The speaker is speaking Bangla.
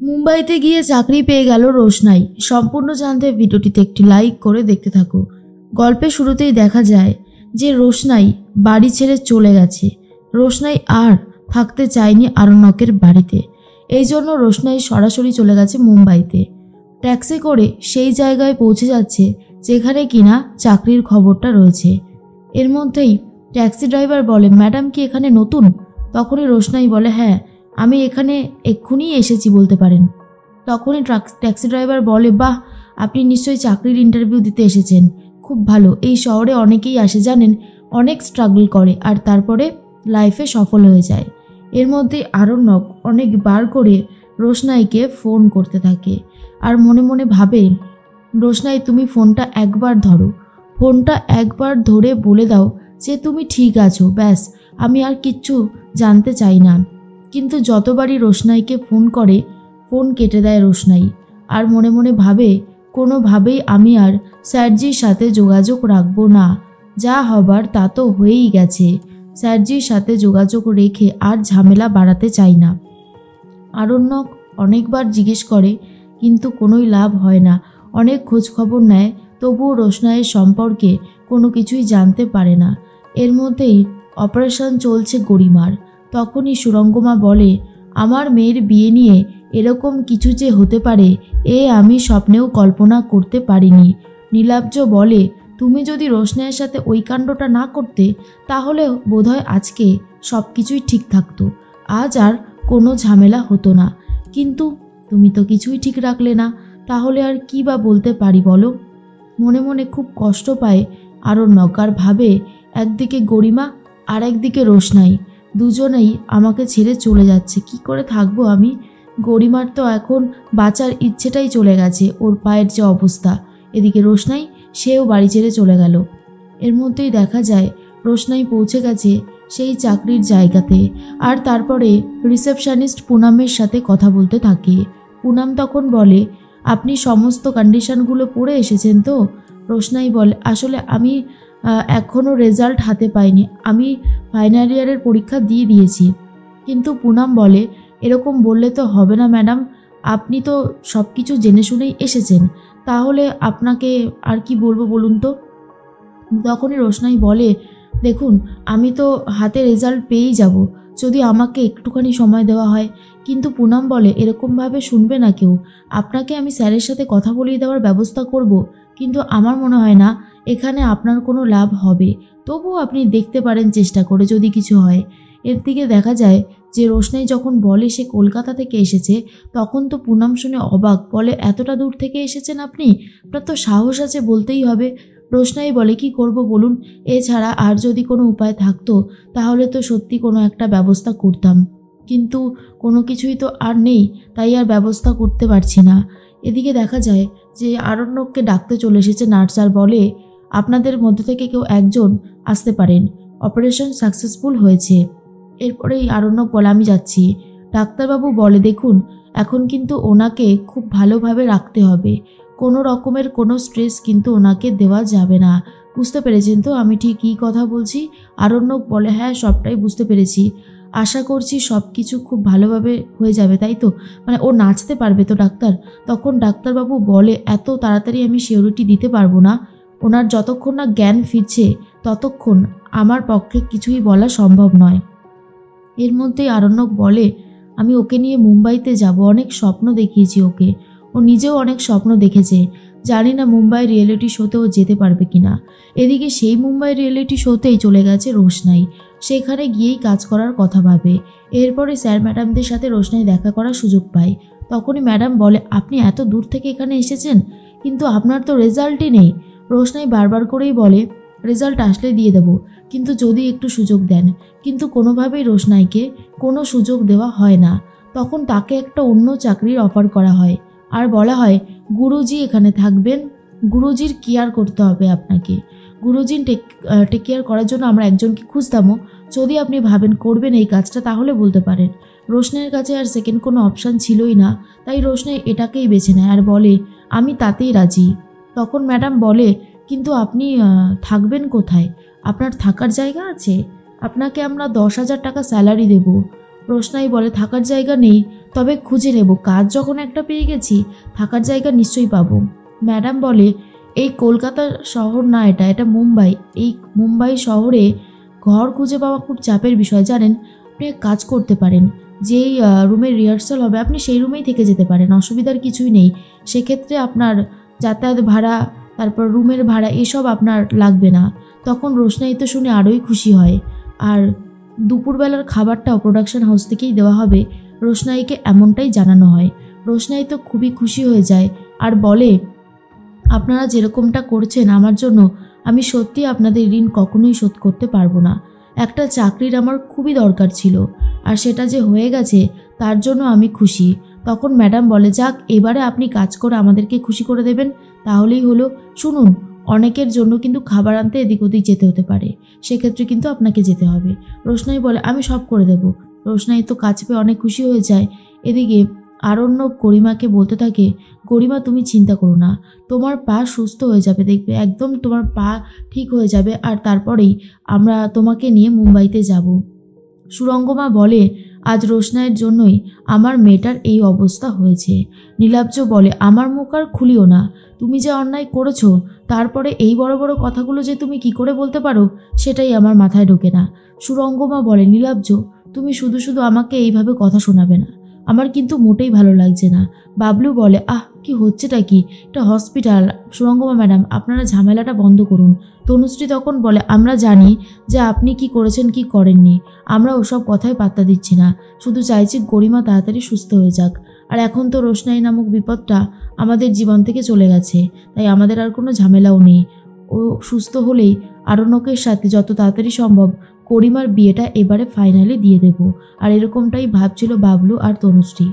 মুম্বাইতে গিয়ে চাকরি পেয়ে গেল রোশনাই। সম্পূর্ণ জানতে ভিডিওটিতে একটি লাইক করে দেখতে থাকো। গল্পের শুরুতেই দেখা যায় যে রোশনাই বাড়ি ছেড়ে চলে গেছে। রোশনাই আর থাকতে চায়নি আরণ্যকের বাড়িতে। এই জন্য রোশনাই সরাসরি চলে গেছে মুম্বাইতে। ট্যাক্সি করে সেই জায়গায় পৌঁছে যাচ্ছে যেখানে কিনা চাকরির খবরটা রয়েছে। এর মধ্যেই ট্যাক্সি ড্রাইভার বলে, ম্যাডাম কি এখানে নতুন? তখনই রোশনাই বলে, হ্যাঁ আমি এখানে এক্ষুনি এসেছি বলতে পারেন। তখনই ট্যাক্সি ড্রাইভার বলে, বাহ আপনি নিশ্চয়ই চাকরির ইন্টারভিউ দিতে এসেছেন, খুব ভালো। এই শহরে অনেকেই আসে জানেন, অনেক স্ট্রাগল করে আর তারপরে লাইফে সফল হয়ে যায়। এর মধ্যে আরণ্যক অনেকবার করে রোশনাইকে ফোন করতে থাকে আর মনে মনে ভাবে, রোশনাই তুমি ফোনটা একবার ধরো, ফোনটা একবার ধরে বলে দাও যে তুমি ঠিক আছো, ব্যাস আমি আর কিচ্ছু জানতে চাই না। কিন্তু যতবারই রোশনাইকে ফোন করে ফোন কেটে দেয় রোশনাই আর মনে মনে ভাবে, কোনোভাবেই আমি আর স্যারজির সাথে যোগাযোগ রাখবো না, যা হবার তা তো হয়েই গেছে। স্যারজির সাথে যোগাযোগ রেখে আর ঝামেলা বাড়াতে চাই না। আরণ্যক অনেকবার জিজ্ঞেস করে কিন্তু কোনোই লাভ হয় না। অনেক খোঁজখবর নেয়, তবুও রোশনাইয়ের সম্পর্কে কোনো কিছুই জানতে পারে না। এর মধ্যেই অপারেশন চলছে গরিমার। তখনই সুরঙ্গমা বলে, আমার মেয়ের বিয়ে নিয়ে এরকম কিছু যে হতে পারে আমি স্বপ্নেও কল্পনা করতে পারিনি। নীলাব্জ বলে, তুমি যদি রোশনাইয়ের সাথে ওই কাণ্ডটা না করতে তাহলে বোধহয় আজকে সব কিছুই ঠিক থাকতো, আজ আর কোনো ঝামেলা হতো না। কিন্তু তুমি তো কিছুই ঠিক রাখলে না, তাহলে আর কি বা বলতে পারি বলো? মনে মনে খুব কষ্ট পায় আরণ্যক আর ভাবে, একদিকে গরিমা আর একদিকে রোশনাই, দুজনেই আমাকে ছেড়ে চলে যাচ্ছে, কি করে থাকবো আমি? গরিমার তো এখন বাঁচার ইচ্ছেটাই চলে গেছে, ওর পায়ের যে অবস্থা। এদিকে রোশনাই, সেও বাড়ি ছেড়ে চলে গেল। এর মধ্যেই দেখা যায় রোশনাই পৌঁছে গেছে সেই চাকরির জায়গাতে আর তারপরে রিসেপশনিস্ট পুনামের সাথে কথা বলতে থাকে। পুনাম তখন বলে, আপনি সমস্ত কন্ডিশনগুলো পড়ে এসেছেন তো? রোশনাই বলে, আসলে আমি এখনও রেজাল্ট হাতে পাইনি, আমি ফাইনাল ইয়ারের পরীক্ষা দিয়ে দিয়েছি। কিন্তু পুনাম বলে, এরকম বললে তো হবে না ম্যাডাম, আপনি তো সব কিছু জেনে শুনেই এসেছেন, তাহলে আপনাকে আর কি বলবো বলুন তো? তখনই রোশনাই বলে, দেখুন আমি তো হাতে রেজাল্ট পেয়েই যাব যদি আমাকে একটুখানি সময় দেওয়া হয়। কিন্তু পুনাম বলে, এরকমভাবে শুনবে না কেউ, আপনাকে আমি স্যারের সাথে কথা বলিয়ে দেওয়ার ব্যবস্থা করব, কিন্তু আমার মনে হয় না এখানে আপনার কোনো লাভ হবে। তবুও আপনি দেখতে পারেন চেষ্টা করে যদি কিছু হয়। এর দিকে দেখা যায় যে রোশনাই যখন বলে সে কলকাতা থেকে এসেছে, তখন তো পুনাম শুনে অবাক, বলে, এতটা দূর থেকে এসেছেন আপনি? আপনার তো সাহস আছে, বলতেই হবে। রোশনাই বলে, কি করব বলুন, এছাড়া আর যদি কোনো উপায় থাকতো তাহলে তো সত্যি কোনো একটা ব্যবস্থা করতাম, কিন্তু কোনো কিছুই তো আর নেই, তাই আর ব্যবস্থা করতে পারছি না। এদিকে দেখা যায় যে আরণ্যককে ডাকতে চলে এসেছে নার্স আর বলে, আপনাদের মধ্যে থেকে কেউ একজন আসতে পারেন, অপারেশন সাকসেসফুল হয়েছে। এরপরেই আরণ্যক বলে, আমি যাচ্ছি। ডাক্তারবাবু বলে, দেখুন এখন কিন্তু ওনাকে খুব ভালোভাবে রাখতে হবে, কোনো রকমের কোনো স্ট্রেস কিন্তু ওনাকে দেওয়া যাবে না। বুঝতে পেরেছেন তো আমি ঠিক কী কথা বলছি? আরণ্যক বলে, হ্যাঁ সবটাই বুঝতে পেরেছি, আশা করছি সব কিছু খুব ভালোভাবে হয়ে যাবে, তাই তো? মানে ও নাচতে পারবে তো ডাক্তার? তখন ডাক্তারবাবু বলে, এত তাড়াতাড়ি আমি সিওরিটি দিতে পারবো না, ওনার যতক্ষণ না জ্ঞান ফিরছে ততক্ষণ আমার পক্ষে কিছুই বলা সম্ভব নয়। এর মধ্যেই আরণ্যক বলে, আমি ওকে নিয়ে মুম্বাইতে যাব, অনেক স্বপ্ন দেখিয়েছি ওকে, ও নিজেও অনেক স্বপ্ন দেখেছে, জানি না মুম্বাই রিয়েলিটি শোতেও যেতে পারবে কিনা। এদিকে সেই মুম্বাই রিয়েলিটি শোতেই চলে গেছে রোশনাই, সেখানে গিয়েই কাজ করার কথা ভাবে। এরপরে স্যার ম্যাডামদের সাথে রোশনাই দেখা করার সুযোগ পায়। তখনই ম্যাডাম বলে, আপনি এত দূর থেকে এখানে এসেছেন কিন্তু আপনার তো রেজাল্টই নেই। রোশনাই বারবার করেই বলে, রেজাল্ট আসলে দিয়ে দেব, কিন্তু যদি একটু সুযোগ দেন। কিন্তু কোনোভাবেই রোশনাইকে কোনো সুযোগ দেওয়া হয় না। তখন তাকে একটা অন্য চাকরির অফার করা হয় আর বলা হয়, গুরুজি এখানে থাকবেন, গুরুজির কেয়ার করতে হবে আপনাকে, গুরুজির টেক কেয়ার করার জন্য আমরা একজনকে খুঁজতামও, যদি আপনি ভাবেন করবেন এই কাজটা তাহলে বলতে পারেন। রোশনাইয়ের কাছে আর সেকেন্ড কোনো অপশান ছিলই না, তাই রোশনাই এটাকেই বেছে নেয় আর বলে, আমি তাতেই রাজি। তখন ম্যাডাম বলে, কিন্তু আপনি থাকবেন কোথায়? আপনার থাকার জায়গা আছে? আপনাকে আমরা 10,000 টাকা স্যালারি দেব। রোশনাই বলে থাকার জায়গা নেই, তবে খুঁজে নেব, কাজ যখন একটা পেয়ে গেছি থাকার জায়গা নিশ্চয়ই পাবো। ম্যাডাম বলে এই কলকাতা শহর না, এটা মুম্বাই। এই মুম্বাই শহরে ঘর খুঁজে পাওয়া খুব চাপের বিষয় জানেন। আপনি এক কাজ করতে পারেন, যেই রুমে রিহার্সাল হবে আপনি সেই রুমেই থেকে যেতে পারেন, অসুবিধার কিছুই নেই। সেক্ষেত্রে আপনার যাতায়াত ভাড়া, তারপর রুমের ভাড়া এসব আপনার লাগবে না। তখন রোশনাই তো শুনে আরোই খুশি হয়। আর দুপুরবেলার খাবারটাও প্রোডাকশন হাউস থেকেই দেওয়া হবে, রোশনাইকে এমনটাই জানানো হয়। রোশনাই তো খুবই খুশি হয়ে যায় আর বলে আপনারা যেরকমটা করছেন আমার জন্য, আমি সত্যি আপনাদের ঋণ কখনোই শোধ করতে পারবো না। একটা চাকরির আমার খুবই দরকার ছিল, আর সেটা যে হয়ে গেছে তার জন্য আমি খুশি। তখন ম্যাডাম বলে যাক, এবারে আপনি কাজ করে আমাদেরকে খুশি করে দেবেন, তাহলেই হলো। শুনুন, অনেকের জন্য কিন্তু খাবার আনতে এদিক ওদিক যেতে হতে পারে, সেক্ষেত্রে কিন্তু আপনাকে যেতে হবে। রোশনাই বলে আমি সব করে দেব। রোশনাই তো কাজ পেয়ে অনেক খুশি হয়ে যায়। এদিকে আরণ্যক গরিমাকে বলতে থাকে, গরিমা তুমি চিন্তা করো না, তোমার পা সুস্থ হয়ে যাবে, দেখবে একদম তোমার পা ঠিক হয়ে যাবে, আর তারপরেই আমরা তোমাকে নিয়ে মুম্বাইতে যাব। সুরঙ্গমা বলে আজ রোশনাইয়ের জন্যই আমার মেয়েটার এই অবস্থা হয়েছে। নীলাব্জ বলে আমার মুখ আর খুলিও না, তুমি যে অন্যায় করেছো তারপরে এই বড় বড় কথাগুলো যে তুমি কি করে বলতে পারো সেটাই আমার মাথায় ঢোকে না। সুরঙ্গমা বলে নীলাব্জ, তুমি শুধু শুধু আমাকে এইভাবে কথা শোনাবে না, আমার কিন্তু মোটেই ভালো লাগছে না। বাবলু বলে কি হচ্ছেটা কি, এটা হসপিটাল। সুরঙ্গমা ম্যাডাম আপনারা ঝামেলাটা বন্ধ করুন। তনুশ্রী তখন বলে আমরা জানি যে আপনি কি করেছেন কি করেননি, আমরা ওসব কথায় পাত্তা দিচ্ছি না, শুধু চাইছি গরিমা তাড়াতাড়ি সুস্থ হয়ে যাক। আর এখন তো রোশনাই নামক বিপদটা আমাদের জীবন থেকে চলে গেছে, তাই আমাদের আর কোনো ঝামেলাও নেই। ও সুস্থ হলেই আরণ্যকের সাথে যত তাড়াতাড়ি সম্ভব গরিমার বিয়েটা এবারে ফাইনালি দিয়ে দেব। আর এরকমটাই ভাবছিল বাবলু আর তনুশ্রী।